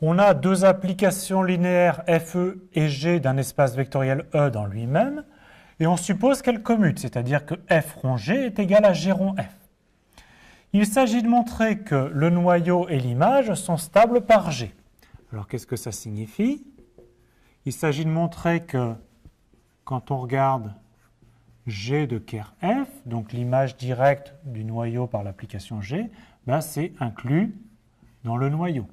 On a deux applications linéaires FE et G d'un espace vectoriel E dans lui-même, et on suppose qu'elles commutent, c'est-à-dire que F rond G est égal à G rond F. Il s'agit de montrer que le noyau et l'image sont stables par G. Alors qu'est-ce que ça signifie? Il s'agit de montrer que quand on regarde G de ker F, donc l'image directe du noyau par l'application G, ben c'est inclus dans le noyau.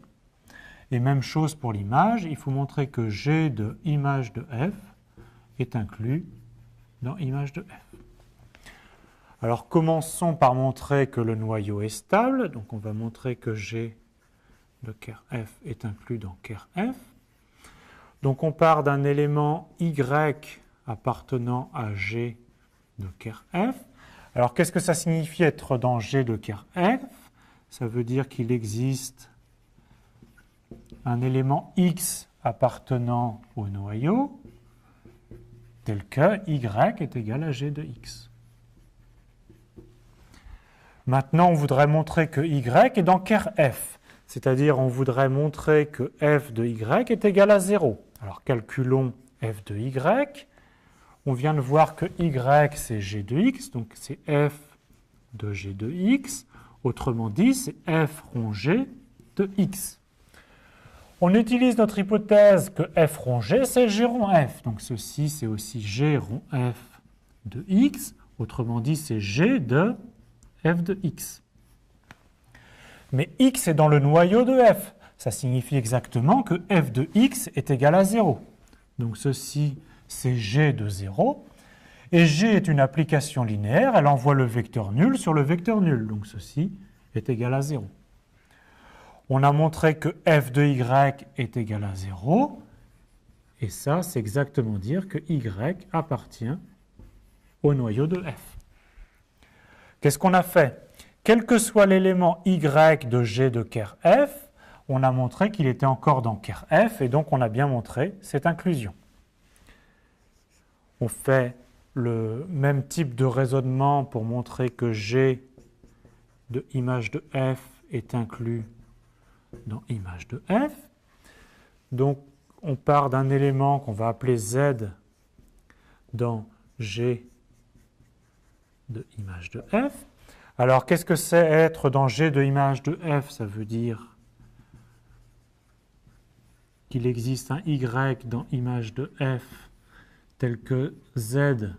Et même chose pour l'image, il faut montrer que G de image de F est inclus dans image de F. Alors commençons par montrer que le noyau est stable. Donc on va montrer que G de ker F est inclus dans ker F. Donc on part d'un élément Y appartenant à G de ker F. Alors qu'est-ce que ça signifie être dans G de ker F? Ça veut dire qu'il existe un élément X appartenant au noyau tel que Y est égal à G de X. Maintenant, on voudrait montrer que Y est dans ker F, c'est-à-dire on voudrait montrer que F de Y est égal à 0. Alors calculons F de Y. On vient de voir que Y c'est G de X, donc c'est F de G de X. Autrement dit, c'est F rond G de X. On utilise notre hypothèse que F rond G, c'est G rond F. Donc ceci, c'est aussi G rond F de X. Autrement dit, c'est G de F de X. Mais X est dans le noyau de F. Ça signifie exactement que F de X est égal à 0. Donc ceci, c'est G de 0. Et G est une application linéaire. Elle envoie le vecteur nul sur le vecteur nul. Donc ceci est égal à 0. On a montré que F de Y est égal à 0. Et ça, c'est exactement dire que Y appartient au noyau de F. Qu'est-ce qu'on a fait? Quel que soit l'élément Y de G de ker F, on a montré qu'il était encore dans ker F, et donc on a bien montré cette inclusion. On fait le même type de raisonnement pour montrer que G de image de F est inclus dans image de F. Donc on part d'un élément qu'on va appeler Z dans G de image de F. Alors qu'est-ce que c'est être dans G de image de F? Ça veut dire qu'il existe un Y dans image de F tel que Z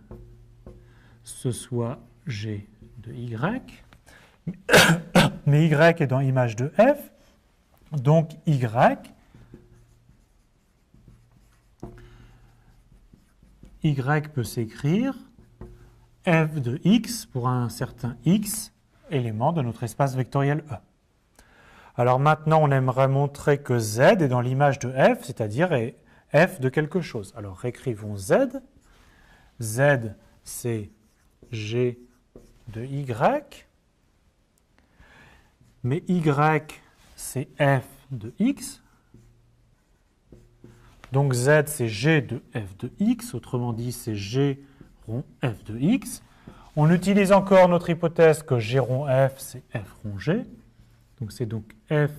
ce soit G de Y. Mais Y est dans image de F. Donc Y peut s'écrire F de X pour un certain X élément de notre espace vectoriel E. Alors maintenant, on aimerait montrer que Z est dans l'image de F, c'est-à-dire F de quelque chose. Alors réécrivons Z. Z, c'est G de Y. Mais Y, c'est F de X. Donc Z, c'est G de F de X. Autrement dit, c'est G rond F de X. On utilise encore notre hypothèse que G rond F, c'est F rond G. Donc c'est donc F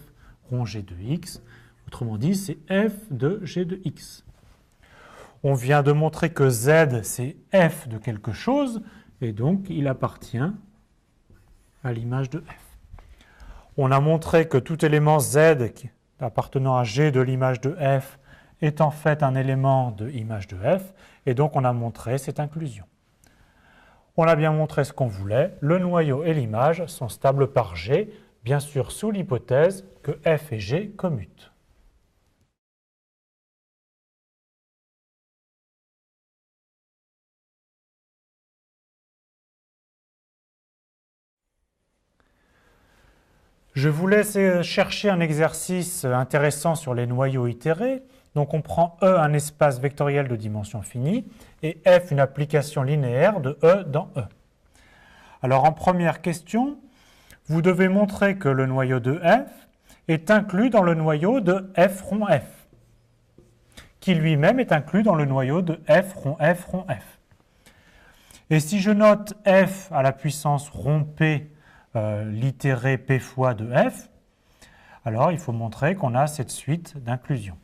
rond G de X. Autrement dit, c'est F de G de X. On vient de montrer que Z, c'est F de quelque chose, et donc il appartient à l'image de F. On a montré que tout élément Z appartenant à G de l'image de F est en fait un élément de image de F, et donc on a montré cette inclusion. On a bien montré ce qu'on voulait, le noyau et l'image sont stables par G, bien sûr sous l'hypothèse que F et G commutent. Je vous laisse chercher un exercice intéressant sur les noyaux itérés. Donc on prend E un espace vectoriel de dimension finie et F une application linéaire de E dans E. Alors en première question, vous devez montrer que le noyau de F est inclus dans le noyau de F rond F, qui lui-même est inclus dans le noyau de F rond F rond F. Et si je note F à la puissance rond P l'itéré P fois de F, alors il faut montrer qu'on a cette suite d'inclusion.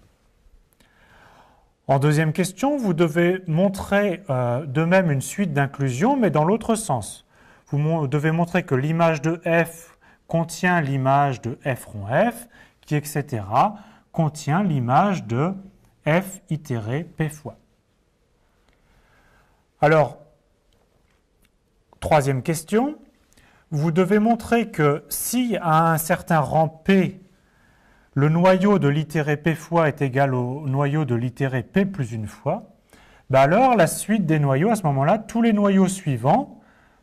En deuxième question, vous devez montrer de même une suite d'inclusion, mais dans l'autre sens. Vous devez montrer que l'image de f contient l'image de f rond f, qui, etc., contient l'image de f itéré p fois. Alors, troisième question, vous devez montrer que si à un certain rang P, le noyau de l'itéré P fois est égal au noyau de l'itéré P plus une fois, alors la suite des noyaux, à ce moment-là, tous les noyaux suivants,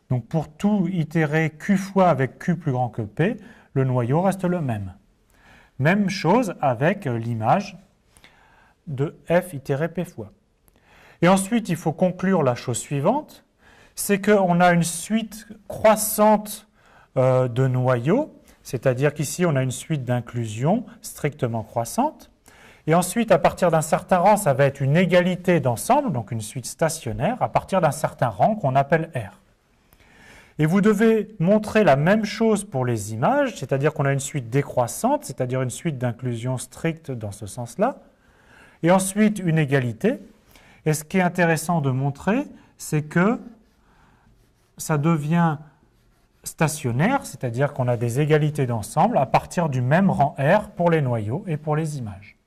donc pour tout itéré Q fois avec Q plus grand que P, le noyau reste le même. Même chose avec l'image de F itéré P fois. Et ensuite, il faut conclure la chose suivante, c'est qu'on a une suite croissante de noyaux, c'est-à-dire qu'ici, on a une suite d'inclusion strictement croissante. Et ensuite, à partir d'un certain rang, ça va être une égalité d'ensemble, donc une suite stationnaire, à partir d'un certain rang qu'on appelle R. Et vous devez montrer la même chose pour les images, c'est-à-dire qu'on a une suite décroissante, c'est-à-dire une suite d'inclusion stricte dans ce sens-là, et ensuite une égalité. Et ce qui est intéressant de montrer, c'est que ça devient stationnaire, c'est-à-dire qu'on a des égalités d'ensemble à partir du même rang R pour les noyaux et pour les images.